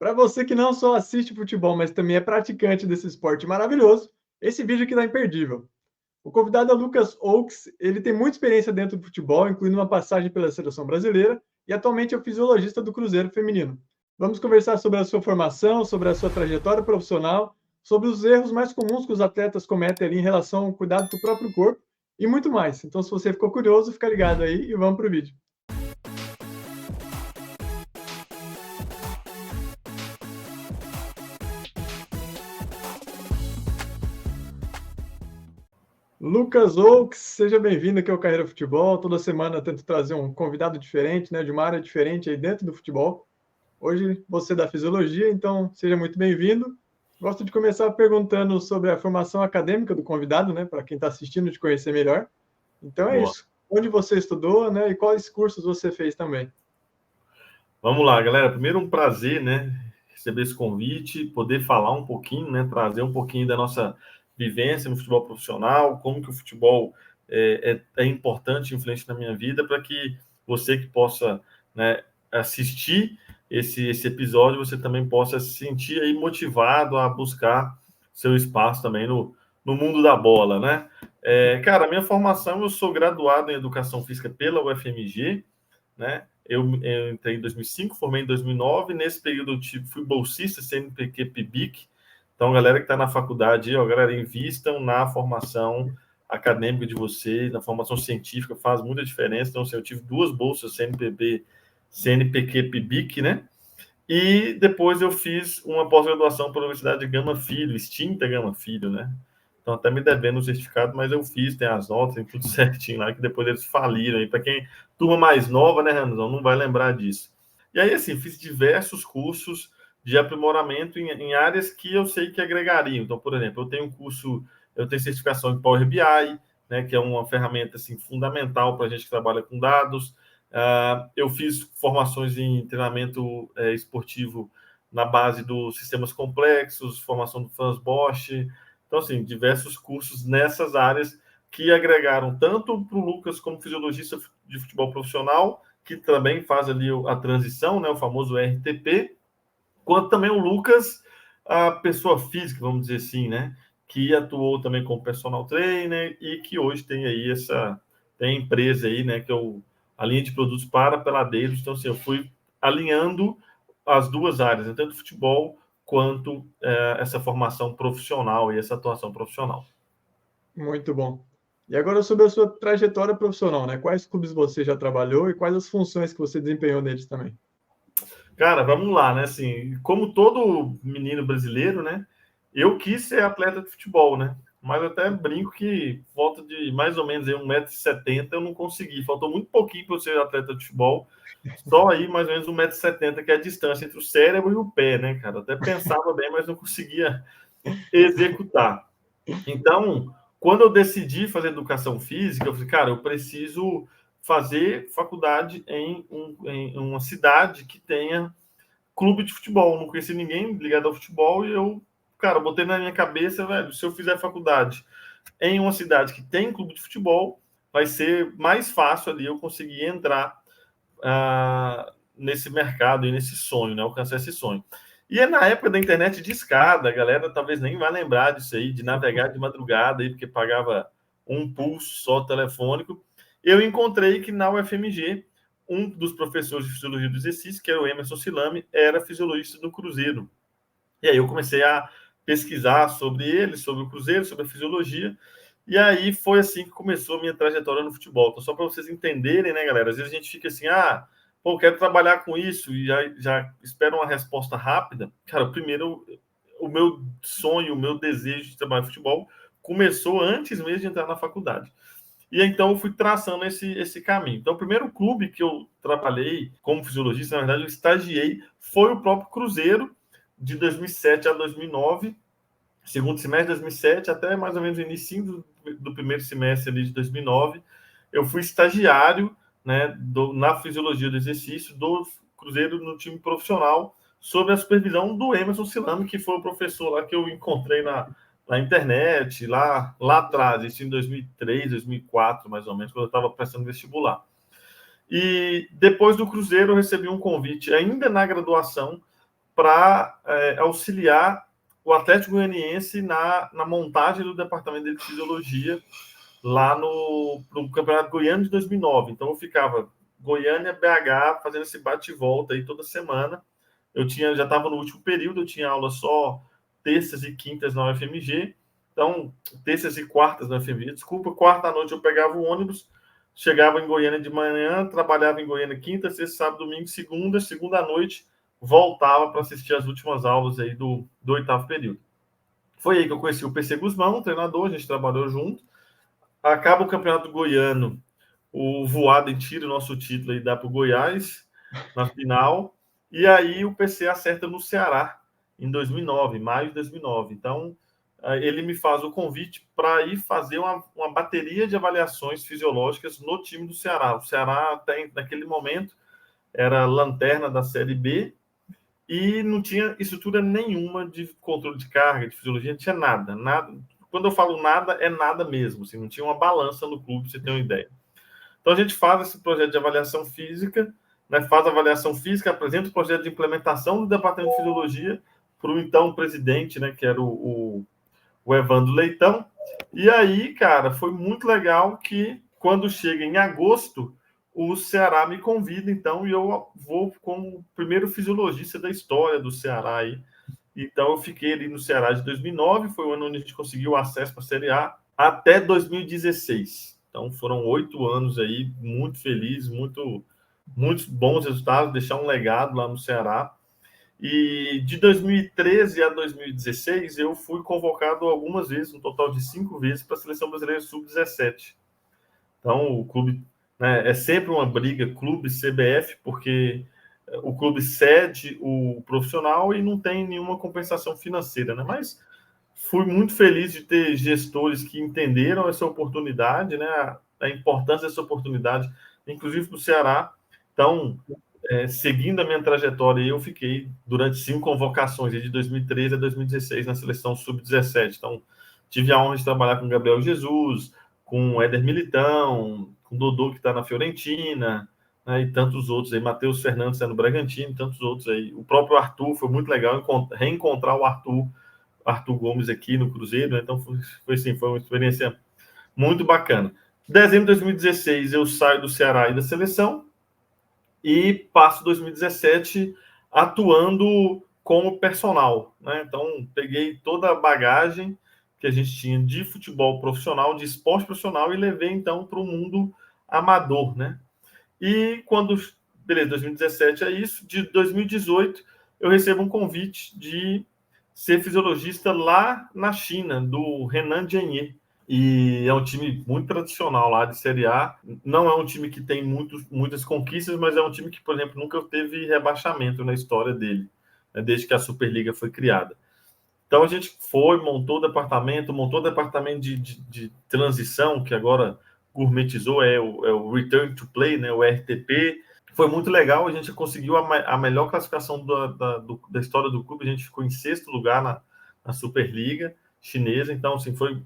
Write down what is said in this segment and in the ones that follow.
Para você que não só assiste futebol, mas também é praticante desse esporte maravilhoso, esse vídeo aqui tá imperdível. O convidado é o Lucas Oaks, ele tem muita experiência dentro do futebol, incluindo uma passagem pela seleção brasileira, e atualmente é o fisiologista do Cruzeiro Feminino. Vamos conversar sobre a sua formação, sobre a sua trajetória profissional, sobre os erros mais comuns que os atletas cometem ali em relação ao cuidado com o próprio corpo e muito mais. Então, se você ficou curioso, fica ligado aí e vamos para o vídeo. Lucas Oaks, seja bem-vindo aqui ao Carreira Futebol. Toda semana eu tento trazer um convidado diferente, né, de uma área diferente aí dentro do futebol. Hoje você é da fisiologia, então seja muito bem-vindo. Gosto de começar perguntando sobre a formação acadêmica do convidado, né, para quem está assistindo te conhecer melhor. Então é Boa. isso. Onde você estudou, né, e quais cursos você fez também? Vamos lá, galera. Primeiro, um prazer, né, receber esse convite, poder falar um pouquinho, né, trazer um pouquinho da nossa vivência no futebol profissional, como que o futebol é importante e influente na minha vida, para que você que possa, né, assistir esse episódio, você também possa se sentir aí motivado a buscar seu espaço também no mundo da bola, né? Cara, minha formação, eu sou graduado em Educação Física pela UFMG, né? Eu entrei em 2005, formei em 2009. Nesse período eu fui bolsista CNPq PIBIC. Então, galera que está na faculdade, ó, galera, invistam na formação acadêmica de vocês, na formação científica, faz muita diferença. Então, assim, eu tive 2 bolsas CNPq PIBIC, né? E depois eu fiz uma pós-graduação pela Universidade de Gama Filho, extinta Gama Filho, né? Então, até me devendo o certificado, mas eu fiz, tem as notas, tem tudo certinho lá, que depois eles faliram. E para quem, turma mais nova, né, Ramazão, não vai lembrar disso. E aí, assim, fiz diversos cursos de aprimoramento em áreas que eu sei que agregariam. Então, por exemplo, eu tenho certificação em Power BI, né, que é uma ferramenta, assim, fundamental para a gente que trabalha com dados. Eu fiz formações em treinamento esportivo na base dos sistemas complexos, formação do Franz Bosch. Então, assim, diversos cursos nessas áreas que agregaram tanto para o Lucas como fisiologista de futebol profissional, que também faz ali a transição, né, o famoso RTP, quanto também o Lucas, a pessoa física, vamos dizer assim, né, que atuou também como personal trainer e que hoje tem aí tem empresa aí, né, que é a linha de produtos para peladeiros. Então, assim, eu fui alinhando as duas áreas, né, tanto futebol quanto essa formação profissional e essa atuação profissional. Muito bom. E agora sobre a sua trajetória profissional, né? Quais clubes você já trabalhou e quais as funções que você desempenhou neles também? Cara, vamos lá, né? Assim, como todo menino brasileiro, né? Eu quis ser atleta de futebol, né? Mas eu até brinco que volta de mais ou menos 1,70 m eu não consegui. Faltou muito pouquinho para eu ser atleta de futebol. Só aí mais ou menos 1,70 m, que é a distância entre o cérebro e o pé, né, cara? Até pensava bem, mas não conseguia executar. Então, quando eu decidi fazer educação física, eu falei, cara, eu preciso fazer faculdade em uma cidade que tenha clube de futebol. Não conheci ninguém ligado ao futebol e eu, cara, botei na minha cabeça, velho, se eu fizer faculdade em uma cidade que tem clube de futebol, vai ser mais fácil ali eu conseguir entrar nesse mercado e nesse sonho, né? Alcançar esse sonho. E é na época da internet de escada, a galera talvez nem vai lembrar disso aí, de navegar de madrugada aí, porque pagava um pulso só telefônico. Eu encontrei que na UFMG, um dos professores de fisiologia do exercício, que era o Emerson Silame, era fisiologista do Cruzeiro. E aí eu comecei a pesquisar sobre ele, sobre o Cruzeiro, sobre a fisiologia. E aí foi assim que começou a minha trajetória no futebol. Então, só para vocês entenderem, né, galera? Às vezes a gente fica assim, pô, quero trabalhar com isso e já espera uma resposta rápida. Cara, primeiro, o meu sonho, o meu desejo de trabalhar futebol começou antes mesmo de entrar na faculdade. E então eu fui traçando esse caminho. Então, o primeiro clube que eu trabalhei como fisiologista, na verdade, eu estagiei, foi o próprio Cruzeiro, de 2007 a 2009, segundo semestre de 2007 até mais ou menos o início do primeiro semestre ali de 2009. Eu fui estagiário, né, na fisiologia do exercício do Cruzeiro no time profissional, sob a supervisão do Emerson Silame, que foi o professor lá que eu encontrei na internet, lá atrás, isso em 2003, 2004, mais ou menos, quando eu estava prestando vestibular. E depois do Cruzeiro, eu recebi um convite, ainda na graduação, para auxiliar o Atlético Goianiense na montagem do departamento de fisiologia lá no Campeonato Goiano de 2009. Então, eu ficava Goiânia, BH, fazendo esse bate-volta aí toda semana. Eu já estava no último período, eu tinha aula só terças e quintas na UFMG. Então, terças e quartas na UFMG. Desculpa, quarta à noite eu pegava o ônibus, chegava em Goiânia de manhã, trabalhava em Goiânia quinta, sexta, sábado, domingo, segunda à noite, voltava para assistir as últimas aulas aí do oitavo período. Foi aí que eu conheci o PC Guzmão, treinador, a gente trabalhou junto. Acaba o Campeonato Goiano, o Voaden tira o nosso título e dá para o Goiás na final. E aí o PC acerta no Ceará em 2009, maio de 2009. Então, ele me faz o convite para ir fazer uma bateria de avaliações fisiológicas no time do Ceará. O Ceará, até naquele momento, era lanterna da Série B e não tinha estrutura nenhuma de controle de carga, de fisiologia, não tinha nada. Quando eu falo nada, é nada mesmo. Assim, não tinha uma balança no clube, para você ter uma ideia. Então, a gente faz esse projeto de avaliação física, né, faz a avaliação física, apresenta o projeto de implementação do Departamento de Fisiologia para o então presidente, né, que era o Evandro Leitão. E aí, cara, foi muito legal que, quando chega em agosto, o Ceará me convida, então, e eu vou como o primeiro fisiologista da história do Ceará aí. Então, eu fiquei ali no Ceará de 2009, foi o ano onde a gente conseguiu acesso para a Série A, até 2016. Então, foram 8 anos aí, muito feliz, muitos bons resultados, deixar um legado lá no Ceará. E de 2013 a 2016, eu fui convocado algumas vezes, um total de 5 vezes, para a Seleção Brasileira Sub-17. Então, o clube, né, é sempre uma briga clube-CBF, porque o clube cede o profissional e não tem nenhuma compensação financeira, né? Mas fui muito feliz de ter gestores que entenderam essa oportunidade, né? A importância dessa oportunidade, inclusive para o Ceará. Então, seguindo a minha trajetória, eu fiquei durante 5 convocações, de 2013 a 2016, na seleção sub-17. Então, tive a honra de trabalhar com Gabriel Jesus, com o Éder Militão, com o Dodô, que está na Fiorentina, né, e tantos outros aí, Matheus Fernandes no Bragantino, tantos outros aí. O próprio Arthur, foi muito legal reencontrar o Arthur Gomes aqui no Cruzeiro, né? Então foi uma experiência muito bacana. Em dezembro de 2016, eu saio do Ceará e da seleção e passo 2017 atuando como personal, né? Então, peguei toda a bagagem que a gente tinha de futebol profissional, de esporte profissional, e levei, então, para o mundo amador, né? E quando... Beleza, 2017 é isso. De 2018, eu recebo um convite de ser fisiologista lá na China, do Henan Jianye. E é um time muito tradicional lá de Série A. Não é um time que tem muitas conquistas, mas é um time que, por exemplo, nunca teve rebaixamento na história dele, né, desde que a Superliga foi criada. Então a gente montou o departamento de transição, que agora gourmetizou, é o Return to Play, né, o RTP. Foi muito legal, a gente conseguiu a melhor classificação da história do clube, a gente ficou em 6º lugar na Superliga chinesa, então assim, foi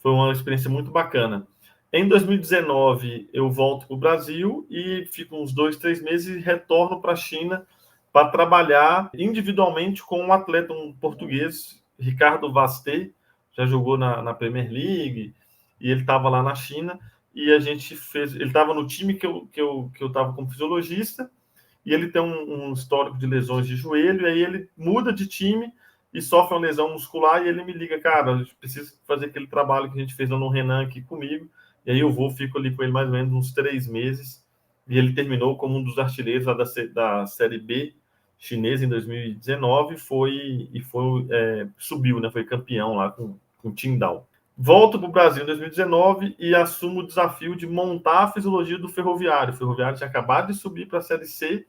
uma experiência muito bacana. Em 2019, eu volto para o Brasil e fico uns 2, 3 meses e retorno para a China para trabalhar individualmente com um atleta, um português, Ricardo Vasté, já jogou na Premier League, e ele estava lá na China, e a gente fez... Ele estava no time que eu estava como fisiologista, e ele tem um histórico de lesões de joelho, e aí ele muda de time e sofre uma lesão muscular, e ele me liga, cara, a gente precisa fazer aquele trabalho que a gente fez no Renan aqui comigo, e aí eu fico ali com ele mais ou menos uns 3 meses, e ele terminou como um dos artilheiros lá da Série B chinesa em 2019, subiu, né, foi campeão lá com o Qingdao. Volto para o Brasil em 2019 e assumo o desafio de montar a fisiologia do Ferroviário. O Ferroviário tinha acabado de subir para a Série C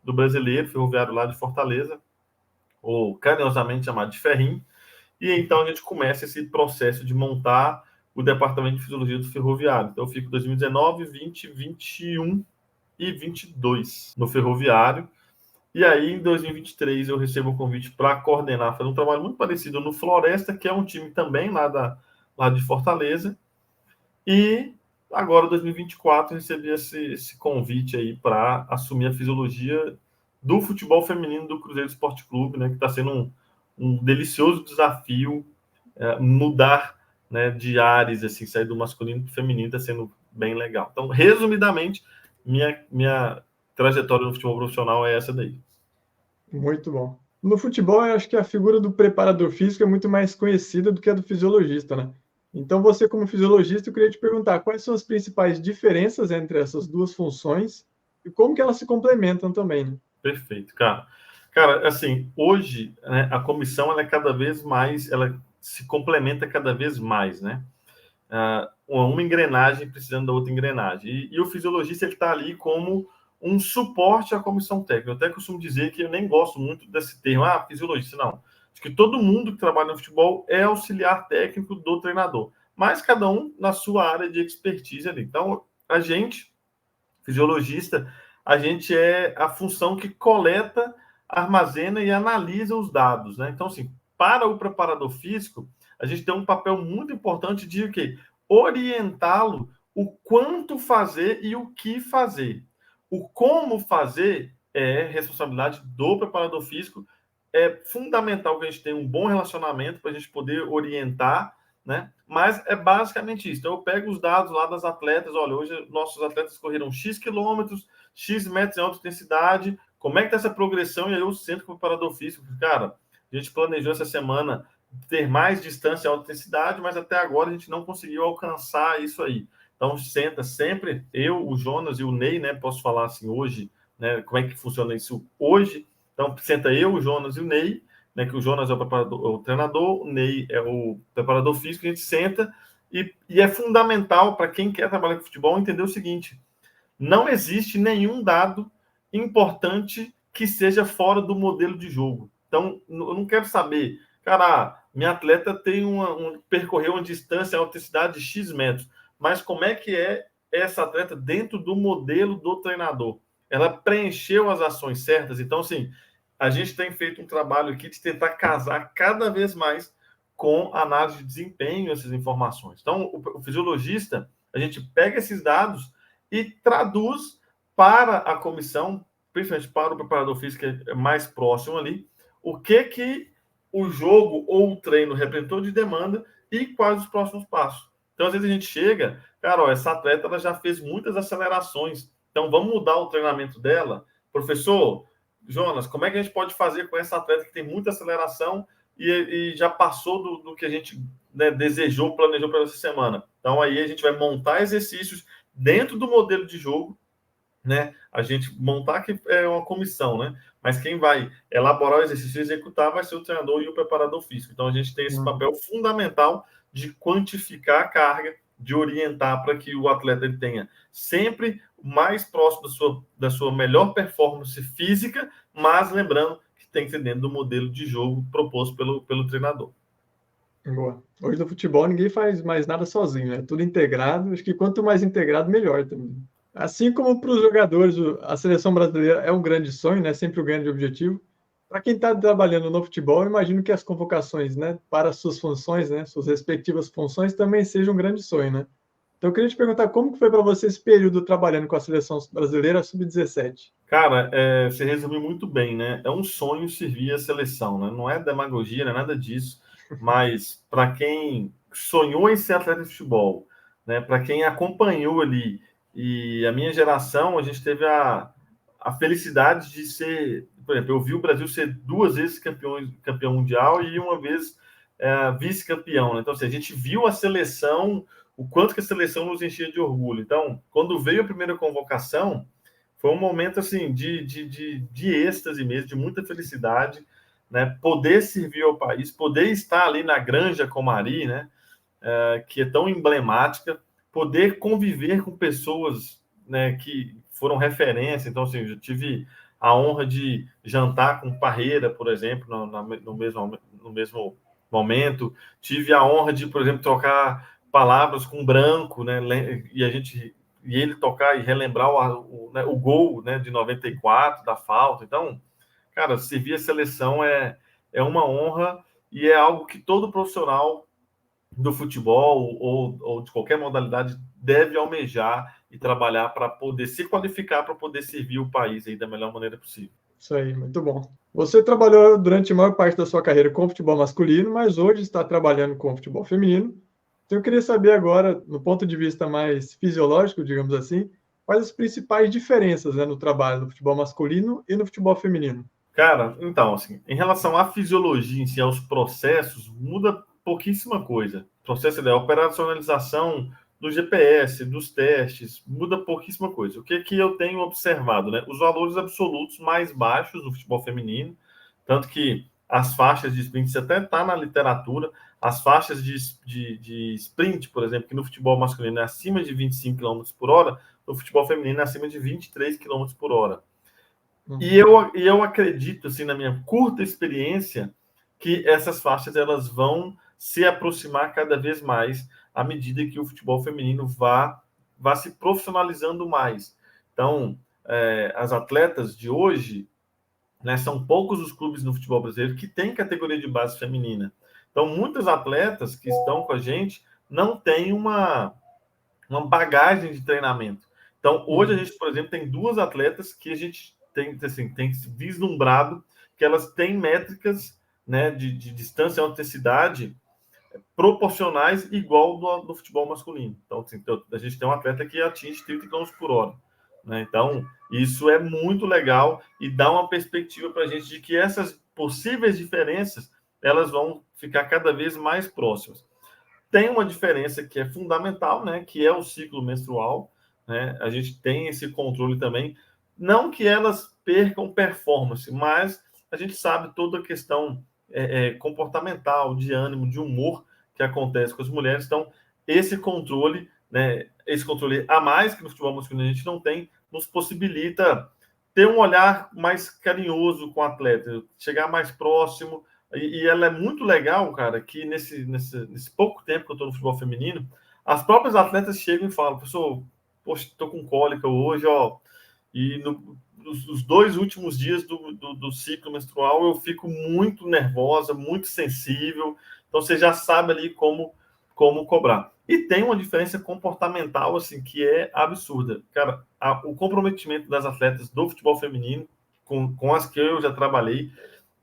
do Brasileiro, Ferroviário lá de Fortaleza, ou carinhosamente chamado de Ferrinho, e então a gente começa esse processo de montar o departamento de fisiologia do Ferroviário. Então eu fico 2019, 20, 21 e 22 no Ferroviário, e aí em 2023 eu recebo o convite para coordenar, fazer um trabalho muito parecido no Floresta, que é um time também lá de Fortaleza, e agora, 2024, recebi esse convite aí para assumir a fisiologia do futebol feminino do Cruzeiro Esporte Clube, né, que está sendo um delicioso desafio mudar, né, de ares, assim, sair do masculino para o feminino, está sendo bem legal. Então, resumidamente, minha trajetória no futebol profissional é essa daí. Muito bom. No futebol, eu acho que a figura do preparador físico é muito mais conhecida do que a do fisiologista, né? Então, você, como fisiologista, eu queria te perguntar quais são as principais diferenças entre essas duas funções e como que elas se complementam também, né? Perfeito, cara. Cara, assim, hoje, né, a comissão ela é cada vez mais, ela se complementa cada vez mais, né? Uma engrenagem precisando da outra engrenagem. E o fisiologista ele está ali como um suporte à comissão técnica. Eu até costumo dizer que eu nem gosto muito desse termo, fisiologista, não. Acho que todo mundo que trabalha no futebol é auxiliar técnico do treinador, mas cada um na sua área de expertise ali. Então, a gente, fisiologista, a gente é a função que coleta, armazena e analisa os dados, né? Então, assim, para o preparador físico, a gente tem um papel muito importante de o quê? Orientá-lo o quanto fazer e o que fazer. O como fazer é responsabilidade do preparador físico. É fundamental que a gente tenha um bom relacionamento para a gente poder orientar, né? Mas é basicamente isso. Então, eu pego os dados lá das atletas. Olha, hoje nossos atletas correram X quilômetros, X metros em alta intensidade. Como é que está essa progressão? E aí eu sento com o preparador físico. Cara, a gente planejou essa semana ter mais distância em alta intensidade, mas até agora a gente não conseguiu alcançar isso aí. Então, senta sempre, eu, o Jonas e o Ney, né? Posso falar assim hoje, né? Como é que funciona isso hoje? Então, senta eu, o Jonas e o Ney, né, que o Jonas é o treinador, o Ney é o preparador físico, a gente senta e é fundamental para quem quer trabalhar com futebol entender o seguinte: não existe nenhum dado importante que seja fora do modelo de jogo. Então, eu não quero saber, cara, minha atleta tem percorreu uma distância, uma intensidade de X metros, mas como é que é essa atleta dentro do modelo do treinador? Ela preencheu as ações certas? Então, assim, a gente tem feito um trabalho aqui de tentar casar cada vez mais com a análise de desempenho essas informações. Então, o fisiologista, a gente pega esses dados e traduz para a comissão, principalmente para o preparador físico que é mais próximo ali, o que o jogo ou o treino representou de demanda e quais os próximos passos. Então, às vezes a gente chega, cara, ó, essa atleta ela já fez muitas acelerações, então vamos mudar o treinamento dela. Professor, Jonas, como é que a gente pode fazer com essa atleta que tem muita aceleração e já passou do que a gente, né, desejou, planejou para essa semana? Então, aí a gente vai montar exercícios dentro do modelo de jogo, né? A gente montar que é uma comissão, né? Mas quem vai elaborar o exercício e executar vai ser o treinador e o preparador físico. Então, a gente tem esse papel fundamental de quantificar a carga, de orientar para que o atleta ele tenha sempre mais próximo da sua melhor performance física, mas lembrando que tem que ser dentro do modelo de jogo proposto pelo treinador. Boa. Hoje no futebol ninguém faz mais nada sozinho, né? Tudo integrado. Acho que quanto mais integrado, melhor também. Assim como para os jogadores, a seleção brasileira é um grande sonho, né? Sempre um grande objetivo. Para quem está trabalhando no futebol, eu imagino que as convocações, né, para suas funções, né, suas respectivas funções, também sejam um grande sonho, né? Então eu queria te perguntar como que foi para você esse período trabalhando com a seleção brasileira sub-17? Cara, você resumiu muito bem, né? É um sonho servir a seleção, né? Não é demagogia, não é nada disso, mas para quem sonhou em ser atleta de futebol, né? Para quem acompanhou ali, e a minha geração, a gente teve a felicidade de ser, por exemplo, eu vi o Brasil ser duas vezes campeão mundial e uma vez vice-campeão, né? Então, assim, a gente viu a seleção, o quanto que a seleção nos enchia de orgulho. Então, quando veio a primeira convocação, foi um momento assim de êxtase mesmo, de muita felicidade, né? Poder servir ao país, poder estar ali na Granja Comari, né? Que é tão emblemática, poder conviver com pessoas, né, que foram referência. Então, assim, eu tive a honra de jantar com Parreira, por exemplo, no mesmo momento. Tive a honra de, por exemplo, trocar palavras com Branco, né? E ele tocar e relembrar né, o gol, né, de 94, da falta. Então, cara, servir a seleção é uma honra e é algo que todo profissional do futebol ou de qualquer modalidade deve almejar e trabalhar para poder se qualificar, para poder servir o país aí da melhor maneira possível. Isso aí, muito bom. Você trabalhou durante a maior parte da sua carreira com futebol masculino, mas hoje está trabalhando com futebol feminino. Então eu queria saber agora, no ponto de vista mais fisiológico, digamos assim, quais as principais diferenças, né, no trabalho no futebol masculino e no futebol feminino? Cara, então, assim, em relação à fisiologia em si, aos processos, muda pouquíssima coisa. O processo da operacionalização do GPS, dos testes, muda pouquíssima coisa. O que que eu tenho observado, né? Os valores absolutos mais baixos do futebol feminino, tanto que as faixas de sprint, isso até está na literatura, as faixas de sprint, por exemplo, que no futebol masculino é acima de 25 km por hora, no futebol feminino é acima de 23 km por hora. E eu acredito, assim, na minha curta experiência, que essas faixas elas vão se aproximar cada vez mais à medida que o futebol feminino vá se profissionalizando mais. Então, as atletas de hoje, né, são poucos os clubes no futebol brasileiro que têm categoria de base feminina. Então, muitas atletas que estão com a gente não têm uma bagagem de treinamento. Então, hoje a gente, por exemplo, tem duas atletas que a gente tem vislumbrado que elas têm métricas, né, de distância e intensidade proporcionais igual do futebol masculino. Então, assim, a gente tem um atleta que atinge 30 km por hora. Né? Então, isso é muito legal e dá uma perspectiva para a gente de que essas possíveis diferenças elas vão ficar cada vez mais próximas. Tem uma diferença que é fundamental, né, que é o ciclo menstrual, né? A gente tem esse controle também, não que elas percam performance, mas a gente sabe toda a questão comportamental, de ânimo, de humor que acontece com as mulheres. Então, esse controle, né, esse controle a mais que no futebol masculino a gente não tem, nos possibilita ter um olhar mais carinhoso com o atleta, chegar mais próximo, e ela é muito legal, cara, que nesse pouco tempo que eu estou no futebol feminino, as próprias atletas chegam e falam, professor, poxa, estou com cólica hoje, ó, e nos 2 últimos dias do ciclo menstrual eu fico muito nervosa, muito sensível, então você já sabe ali como cobrar. E tem uma diferença comportamental, assim, que é absurda. Cara, o comprometimento das atletas do futebol feminino, com as que eu já trabalhei,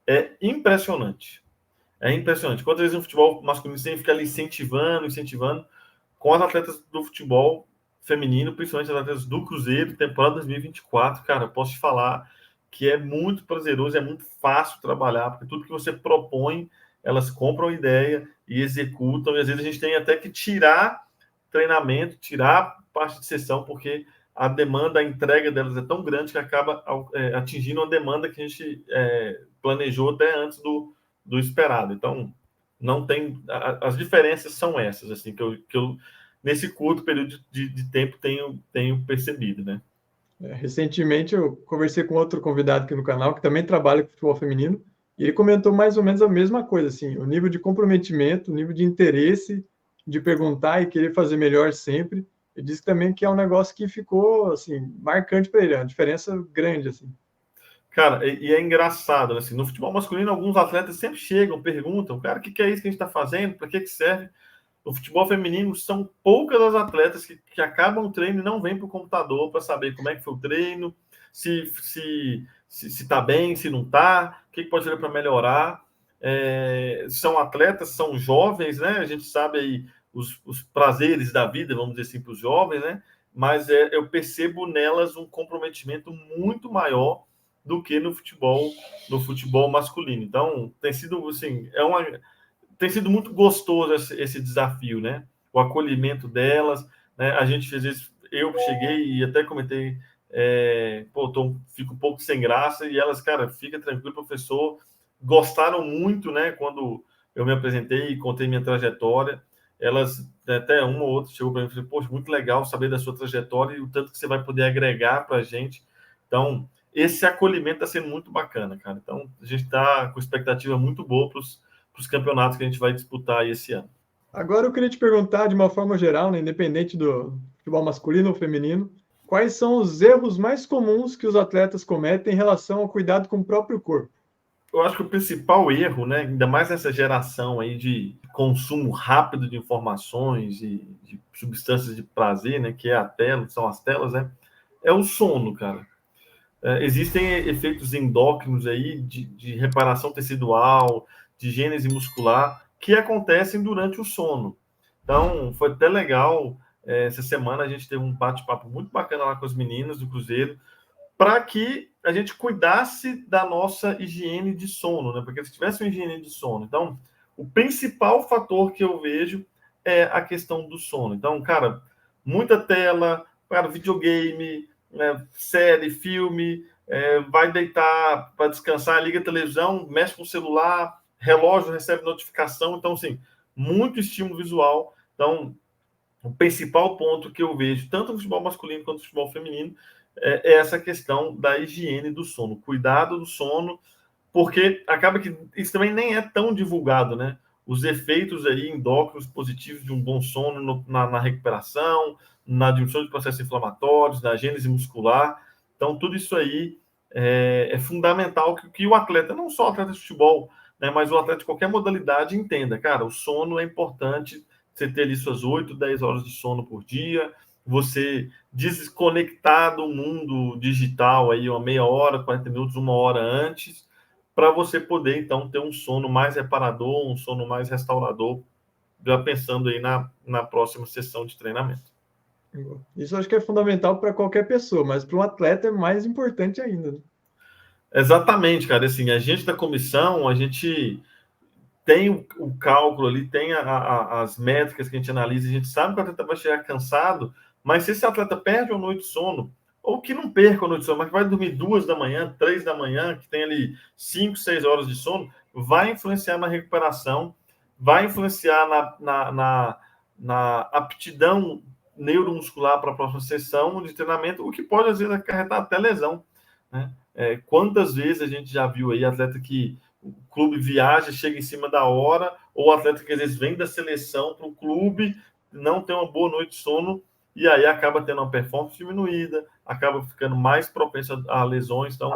é impressionante. É impressionante. Quantas vezes no futebol masculino você fica ali incentivando, com as atletas do futebol feminino, principalmente as atletas do Cruzeiro, temporada 2024, cara, eu posso te falar que é muito prazeroso, é muito fácil trabalhar, porque tudo que você propõe, elas compram a ideia e executam, e às vezes a gente tem até que tirar treinamento, tirar parte de sessão, porque a demanda, a entrega delas é tão grande que acaba atingindo uma demanda que a gente planejou até antes do esperado. Então, não tem. As diferenças são essas, assim, que eu nesse curto período de tempo tenho percebido, né? Recentemente eu conversei com outro convidado aqui no canal que também trabalha com futebol feminino e ele comentou mais ou menos a mesma coisa, assim, o nível de comprometimento, o nível de interesse de perguntar e querer fazer melhor sempre. Ele disse também que é um negócio que ficou assim marcante para ele, é uma diferença grande assim. Cara, e é engraçado, né? Assim, no futebol masculino, alguns atletas sempre chegam, perguntam, cara, o que é isso que a gente está fazendo? Para que serve? No futebol feminino, são poucas as atletas que acabam o treino e não vêm para o computador para saber como é que foi o treino, se tá bem, se não tá, o que pode fazer para melhorar. São atletas, são jovens, né? A gente sabe aí os prazeres da vida, vamos dizer assim, para os jovens, né? Mas eu percebo nelas um comprometimento muito maior do que no futebol masculino. Então, tem sido assim, tem sido muito gostoso esse desafio, né? O acolhimento delas, né? A gente às vezes eu cheguei e até comentei, fico um pouco sem graça e elas, cara, fica tranquilo, professor, gostaram muito, né? Quando eu me apresentei e contei minha trajetória, elas até uma ou outra chegou para mim e falou, poxa, muito legal saber da sua trajetória e o tanto que você vai poder agregar para a gente. Então, esse acolhimento está sendo muito bacana, cara. Então, a gente está com expectativa muito boa para os campeonatos que a gente vai disputar esse ano. Agora eu queria te perguntar, de uma forma geral, né, independente do futebol masculino ou feminino, quais são os erros mais comuns que os atletas cometem em relação ao cuidado com o próprio corpo? Eu acho que o principal erro, né, ainda mais nessa geração aí de consumo rápido de informações e de substâncias de prazer, né, que é a tela, são as telas, né, é o sono, cara. Existem efeitos endócrinos aí de reparação tecidual, de gênese muscular, que acontecem durante o sono. Então, foi até legal. Essa semana a gente teve um bate-papo muito bacana lá com as meninas do Cruzeiro, para que a gente cuidasse da nossa higiene de sono, né? Porque se tivesse uma higiene de sono. Então, o principal fator que eu vejo é a questão do sono. Então, cara, muita tela, cara, videogame, né, série, filme, vai deitar para descansar, liga a televisão, mexe com o celular, relógio recebe notificação. Então, assim, muito estímulo visual. Então, o principal ponto que eu vejo, tanto no futebol masculino quanto no futebol feminino, é essa questão da higiene do sono, cuidado do sono, porque acaba que isso também nem é tão divulgado, né? Os efeitos aí endócrinos positivos de um bom sono na recuperação, na diminuição de processos inflamatórios, na gênese muscular. Então, tudo isso aí é fundamental que o atleta, não só o atleta de futebol, né, mas o atleta de qualquer modalidade entenda. Cara, o sono é importante, você ter ali suas 8, 10 horas de sono por dia, você desconectar do mundo digital aí uma meia hora, 40 minutos, uma hora antes, para você poder, então, ter um sono mais reparador, um sono mais restaurador, já pensando aí na próxima sessão de treinamento. Isso eu acho que é fundamental para qualquer pessoa, mas para um atleta é mais importante ainda, né? Exatamente, cara. Assim, a gente da comissão, a gente tem o cálculo ali, tem as métricas que a gente analisa, a gente sabe que o atleta vai chegar cansado, mas se esse atleta perde uma noite de sono, ou que não perca a noite de sono, mas que vai dormir 2 da manhã, 3 da manhã, que tem ali 5, 6 horas de sono, vai influenciar na recuperação, vai influenciar na aptidão neuromuscular para a próxima sessão de treinamento, o que pode, às vezes, acarretar até lesão, né? Quantas vezes a gente já viu aí atleta que o clube viaja, chega em cima da hora, ou o atleta que às vezes vem da seleção para o clube, não tem uma boa noite de sono, e aí acaba tendo uma performance diminuída, acaba ficando mais propenso a lesões. Então,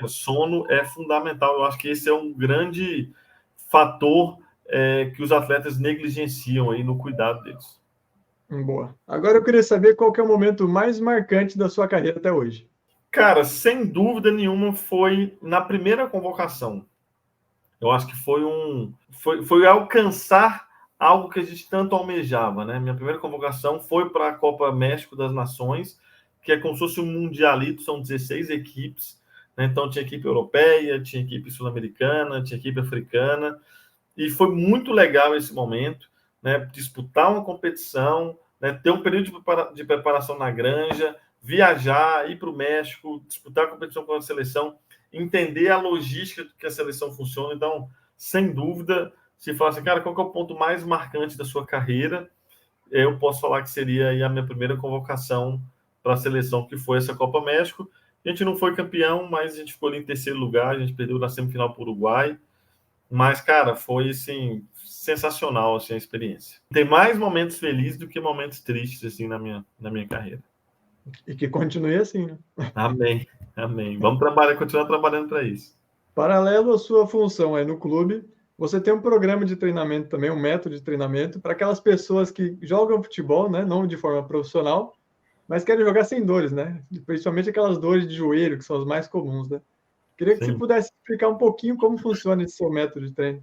sono é fundamental. Eu acho que esse é um grande fator que os atletas negligenciam aí no cuidado deles. Boa. Agora eu queria saber qual que é o momento mais marcante da sua carreira até hoje. Cara, sem dúvida nenhuma foi na primeira convocação. Eu acho que foi alcançar algo que a gente tanto almejava, né? Minha primeira convocação foi para a Copa México das Nações, que é como se fosse um mundialito, são 16 equipes, né? Então tinha equipe europeia, tinha equipe sul-americana, tinha equipe africana, e foi muito legal esse momento, né? Disputar uma competição, né? Ter um período de preparação na granja, viajar, ir para o México, disputar a competição com a seleção, entender a logística que a seleção funciona. Então, sem dúvida, se falar assim, cara, qual que é o ponto mais marcante da sua carreira? Eu posso falar que seria aí a minha primeira convocação para a seleção, que foi essa Copa México. A gente não foi campeão, mas a gente ficou ali em terceiro lugar, a gente perdeu na semifinal para o Uruguai. Mas, cara, foi, assim, sensacional, assim, a experiência. Tem mais momentos felizes do que momentos tristes, assim, na minha carreira. E que continue assim, né? Amém, amém. Vamos continuar trabalhando para isso. Paralelo à sua função aí no clube, você tem um programa de treinamento também, um método de treinamento para aquelas pessoas que jogam futebol, né? Não de forma profissional, mas querem jogar sem dores, né? Principalmente aquelas dores de joelho, que são as mais comuns, né? Queria que você Sim. pudesse explicar um pouquinho como funciona esse seu método de treino.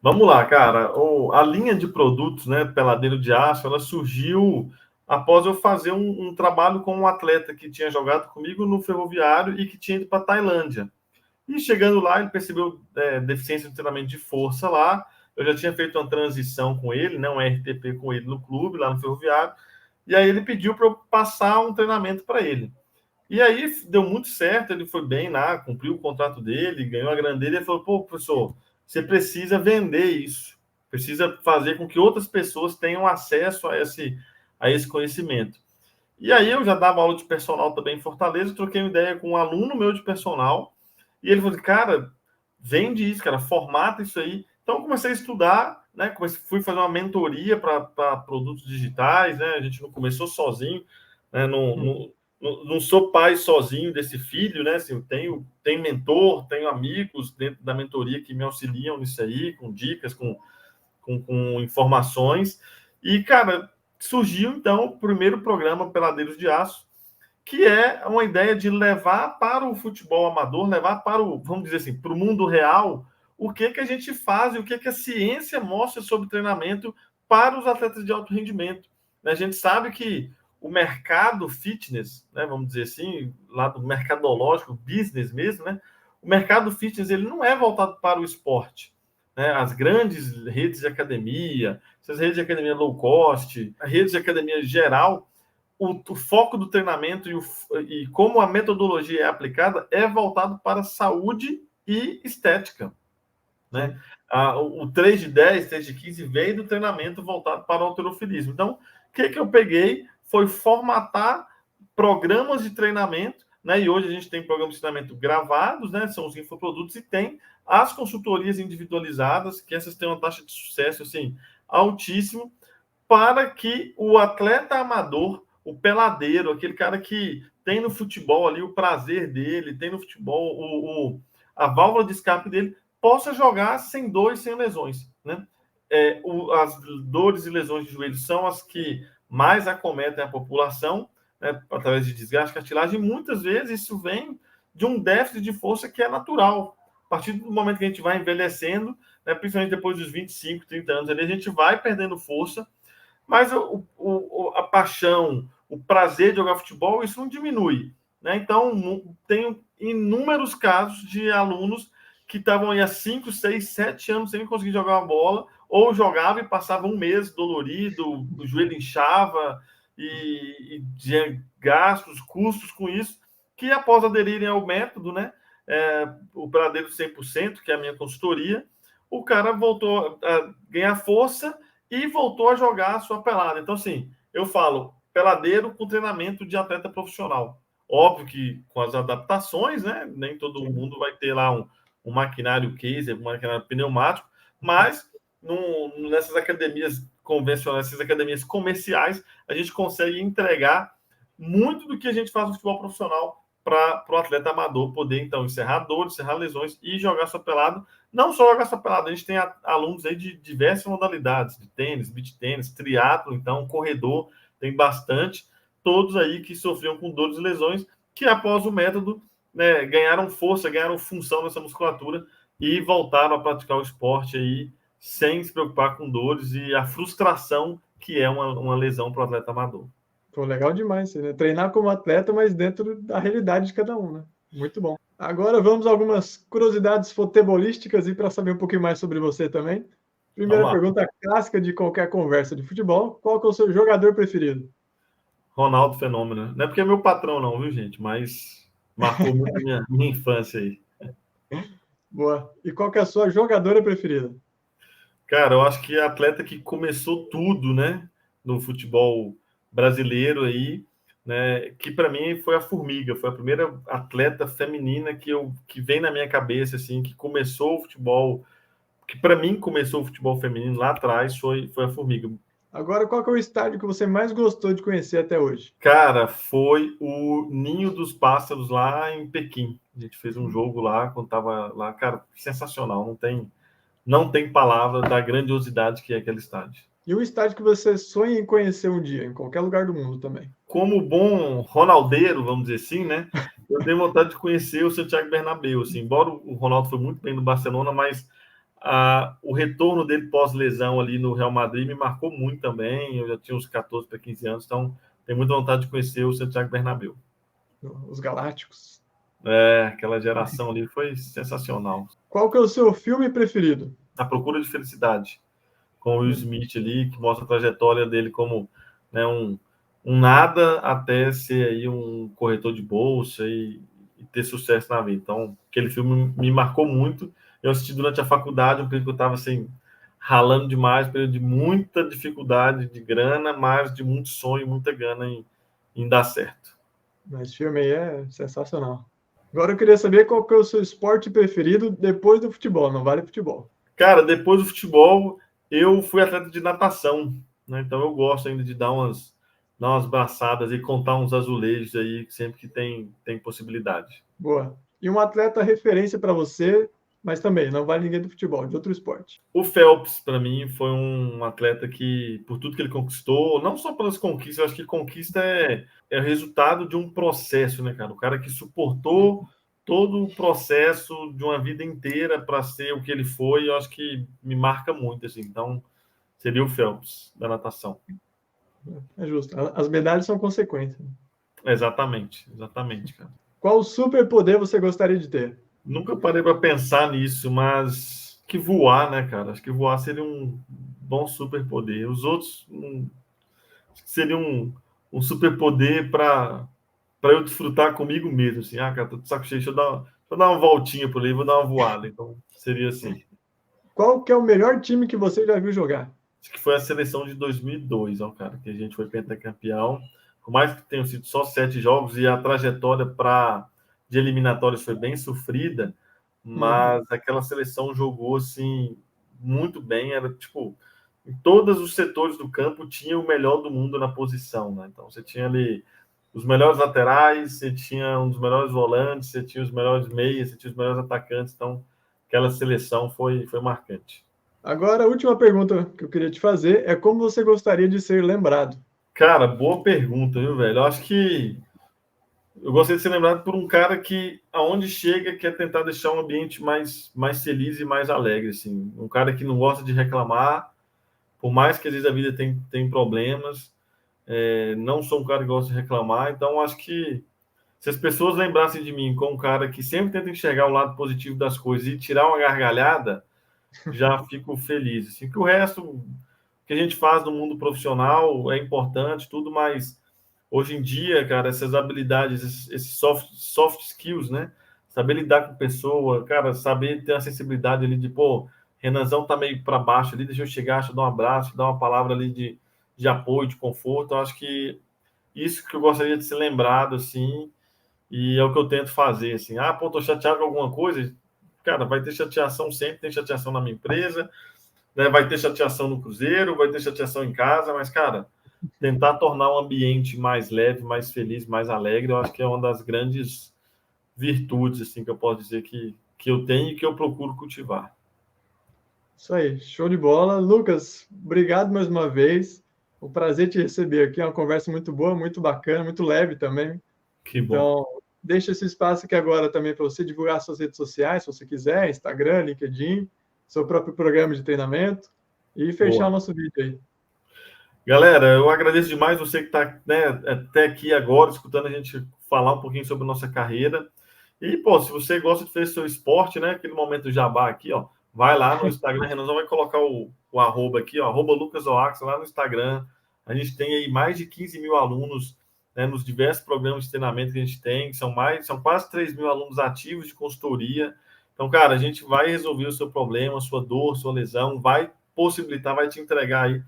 Vamos lá, cara. A linha de produtos, né, Peladeiro de Aço, ela surgiu após eu fazer um trabalho com um atleta que tinha jogado comigo no Ferroviário e que tinha ido para a Tailândia. E chegando lá, ele percebeu deficiência de treinamento de força lá. Eu já tinha feito uma transição com ele, né, um RTP com ele no clube, lá no Ferroviário. E aí ele pediu para eu passar um treinamento para ele. E aí deu muito certo, ele foi bem lá, cumpriu o contrato dele, ganhou a grana dele, e falou, pô, professor, você precisa vender isso, precisa fazer com que outras pessoas tenham acesso a esse conhecimento. E aí eu já dava aula de personal também em Fortaleza, troquei uma ideia com um aluno meu de personal, e ele falou, cara, vende isso, cara, formata isso aí. Então eu comecei a estudar, né? Fui fazer uma mentoria para produtos digitais, né? A gente não começou sozinho, né? Não sou pai sozinho desse filho, né? Assim, eu tenho mentor, tenho amigos dentro da mentoria que me auxiliam nisso aí, com dicas, com informações. E, cara, surgiu então o primeiro programa Peladeiros de Aço, que é uma ideia de levar para o futebol amador, levar para o, vamos dizer assim, para o mundo real, o que a gente faz e o que a ciência mostra sobre treinamento para os atletas de alto rendimento. A gente sabe que o mercado fitness, né, vamos dizer assim, lá do mercadológico, business mesmo, né, o mercado fitness ele não é voltado para o esporte. Né? As grandes redes de academia, essas redes de academia low cost, as redes de academia geral, o foco do treinamento e como a metodologia é aplicada é voltado para saúde e estética. Né? O 3 de 10, 3 de 15 veio do treinamento voltado para o halterofilismo. Então, o que eu peguei foi formatar programas de treinamento, né? E hoje a gente tem programas de treinamento gravados, né? São os infoprodutos, e tem as consultorias individualizadas, que essas têm uma taxa de sucesso assim, altíssimo, para que o atleta amador, o peladeiro, aquele cara que tem no futebol ali o prazer dele, tem no futebol a válvula de escape dele, possa jogar sem dor e sem lesões. Né? As dores e lesões de joelho são as que mais acometem a população, né, através de desgaste, cartilagem, e muitas vezes isso vem de um déficit de força que é natural. A partir do momento que a gente vai envelhecendo, né, principalmente depois dos 25, 30 anos, ali, a gente vai perdendo força, mas a paixão, o prazer de jogar futebol, isso não diminui. Né? Então, tenho inúmeros casos de alunos que estavam aí há 5, 6, 7 anos sem conseguir jogar uma bola, ou jogava e passava um mês dolorido, o joelho inchava, e tinha gastos, custos com isso, que após aderirem ao método, né, o Peladeiro 100%, que é a minha consultoria, o cara voltou a ganhar força e voltou a jogar a sua pelada. Então, assim, eu falo peladeiro com treinamento de atleta profissional. Óbvio que com as adaptações, né? Nem todo mundo vai ter lá um maquinário case, um maquinário pneumático, mas nessas academias convencionais, essas academias comerciais, a gente consegue entregar muito do que a gente faz no futebol profissional para o atleta amador poder, então, encerrar dores, encerrar lesões e jogar sua pelada. Não só jogar sua pelada, a gente tem alunos aí de diversas modalidades, de tênis, beach tênis, triatlo, então, corredor, tem bastante, todos aí que sofriam com dores e lesões, que após o método, né, ganharam força, ganharam função nessa musculatura e voltaram a praticar o esporte aí sem se preocupar com dores e a frustração que é uma lesão para o atleta amador. Pô, legal demais, né? Treinar como atleta, mas dentro da realidade de cada um, né? Muito bom. Agora vamos a algumas curiosidades futebolísticas e para saber um pouquinho mais sobre você também. Primeira pergunta clássica de qualquer conversa de futebol: qual que é o seu jogador preferido? Ronaldo Fenômeno. Não é porque é meu patrão, não, viu, gente? Mas marcou muito a minha infância aí. Boa. E qual que é a sua jogadora preferida? Cara, eu acho que é a atleta que começou tudo, né, no futebol brasileiro aí, né, que para mim foi a Formiga, foi a primeira atleta feminina que vem na minha cabeça, assim, que começou o futebol, que para mim começou o futebol feminino lá atrás, foi a Formiga. Agora, qual que é o estádio que você mais gostou de conhecer até hoje? Cara, foi o Ninho dos Pássaros lá em Pequim. A gente fez um jogo lá quando tava lá, cara, sensacional, não tem palavra da grandiosidade que é aquele estádio. E o estádio que você sonha em conhecer um dia, em qualquer lugar do mundo também? Como bom ronaldeiro, vamos dizer assim, né? Eu tenho vontade de conhecer o Santiago Bernabéu. Assim, embora o Ronaldo foi muito bem no Barcelona, mas o retorno dele pós-lesão ali no Real Madrid me marcou muito também. Eu já tinha uns 14 para 15 anos, então tenho muita vontade de conhecer o Santiago Bernabéu. Os Galácticos. Aquela geração ali foi sensacional. Qual que é o seu filme preferido? A Procura de Felicidade, com o Will Smith ali, que mostra a trajetória dele como, né, um nada até ser aí um corretor de bolsa e ter sucesso na vida. Então, aquele filme me marcou muito. Eu assisti durante a faculdade, um período que eu estava assim, ralando demais, um período de muita dificuldade de grana, mas de muito sonho, muita gana em dar certo. Esse filme aí é sensacional. Agora eu queria saber qual que é o seu esporte preferido depois do futebol, não vale futebol. Cara, depois do futebol, eu fui atleta de natação, né? Então eu gosto ainda de dar umas braçadas e contar uns azulejos aí, sempre que tem possibilidade. Boa. E um atleta referência para você mas também não vale ninguém do futebol, de outro esporte. O Phelps, para mim, foi um atleta que, por tudo que ele conquistou, não só pelas conquistas, eu acho que conquista é o resultado de um processo, né, cara? O cara que suportou todo o processo de uma vida inteira para ser o que ele foi, eu acho que me marca muito, assim. Então, seria o Phelps, da natação. É justo. As medalhas são consequência. Exatamente, cara. Qual superpoder você gostaria de ter? Nunca parei para pensar nisso, mas que voar, né, cara? Acho que voar seria um bom superpoder. Os outros seria um superpoder para eu desfrutar comigo mesmo, assim. Ah, cara, tô de saco cheio, deixa eu dar uma voltinha por aí, vou dar uma voada. Então, seria assim. Qual que é o melhor time que você já viu jogar? Acho que foi a seleção de 2002, ó, cara, que a gente foi pentacampeão. Por mais que tenham sido só 7 jogos e a trajetória de eliminatórias foi bem sofrida, mas aquela seleção jogou, assim, muito bem. Era, tipo, em todos os setores do campo tinha o melhor do mundo na posição, né? Então, você tinha ali os melhores laterais, você tinha um dos melhores volantes, você tinha os melhores meias, você tinha os melhores atacantes. Então, aquela seleção foi marcante. Agora, a última pergunta que eu queria te fazer é como você gostaria de ser lembrado? Cara, boa pergunta, viu, velho? Eu acho que eu gostaria de ser lembrado por um cara que, aonde chega, quer tentar deixar um ambiente mais feliz e mais alegre, assim. Um cara que não gosta de reclamar, por mais que às vezes a vida tem problemas, não sou um cara que gosta de reclamar, então acho que se as pessoas lembrassem de mim como um cara que sempre tenta enxergar o lado positivo das coisas e tirar uma gargalhada, já fico feliz. Assim, que o resto que a gente faz no mundo profissional é importante, tudo, mas hoje em dia, cara, essas habilidades, esses soft skills, né? Saber lidar com pessoa, cara, saber ter a sensibilidade ali de, pô, Renanzão tá meio para baixo ali, deixa eu chegar, deixa eu dar um abraço, dar uma palavra ali de apoio, de conforto. Eu acho que isso que eu gostaria de ser lembrado, assim, e é o que eu tento fazer, assim. Ah, pô, tô chateado com alguma coisa. Cara, vai ter chateação sempre, tem chateação na minha empresa, né? Vai ter chateação no Cruzeiro, vai ter chateação em casa, mas, cara, tentar tornar o ambiente mais leve, mais feliz, mais alegre, eu acho que é uma das grandes virtudes, assim, que eu posso dizer que eu tenho e que eu procuro cultivar. Isso aí, show de bola. Lucas, obrigado mais uma vez. Um prazer te receber aqui, é uma conversa muito boa, muito bacana, muito leve também. Que bom. Então, deixa esse espaço aqui agora também para você divulgar suas redes sociais, se você quiser, Instagram, LinkedIn, seu próprio programa de treinamento e fechar o nosso vídeo aí. Galera, eu agradeço demais você que está, né, até aqui agora, escutando a gente falar um pouquinho sobre a nossa carreira. E, pô, se você gosta de fazer seu esporte, né, aquele momento jabá aqui, ó, vai lá no Instagram, Renanzão vai colocar o arroba aqui, ó, arroba Lucas Oax, lá no Instagram. A gente tem aí mais de 15 mil alunos, né, nos diversos programas de treinamento que a gente tem, são quase 3 mil alunos ativos de consultoria. Então, cara, a gente vai resolver o seu problema, sua dor, sua lesão, vai possibilitar, vai te entregar aí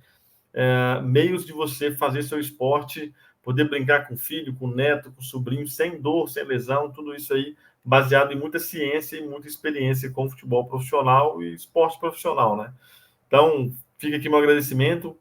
meios de você fazer seu esporte, poder brincar com o filho, com o neto, com o sobrinho, sem dor, sem lesão, tudo isso aí baseado em muita ciência e muita experiência com futebol profissional e esporte profissional, né? Então, fica aqui meu agradecimento.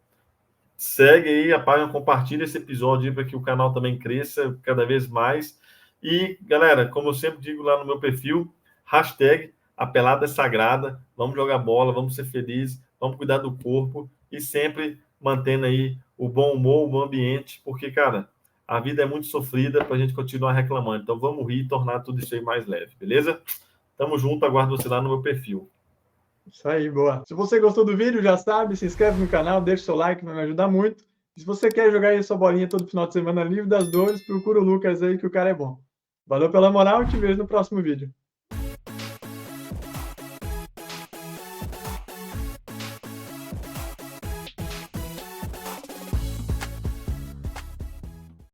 Segue aí a página, compartilha esse episódio aí para que o canal também cresça cada vez mais. E, galera, como eu sempre digo lá no meu perfil, hashtag a pelada é sagrada, vamos jogar bola, vamos ser felizes, vamos cuidar do corpo e sempre mantendo aí o bom humor, o bom ambiente, porque, cara, a vida é muito sofrida para a gente continuar reclamando. Então, vamos rir e tornar tudo isso aí mais leve, beleza? Tamo junto, aguardo você lá no meu perfil. Isso aí, boa. Se você gostou do vídeo, já sabe, se inscreve no canal, deixa o seu like, vai me ajudar muito. E se você quer jogar aí sua bolinha todo final de semana livre das dores, procura o Lucas aí que o cara é bom. Valeu pela moral e te vejo no próximo vídeo.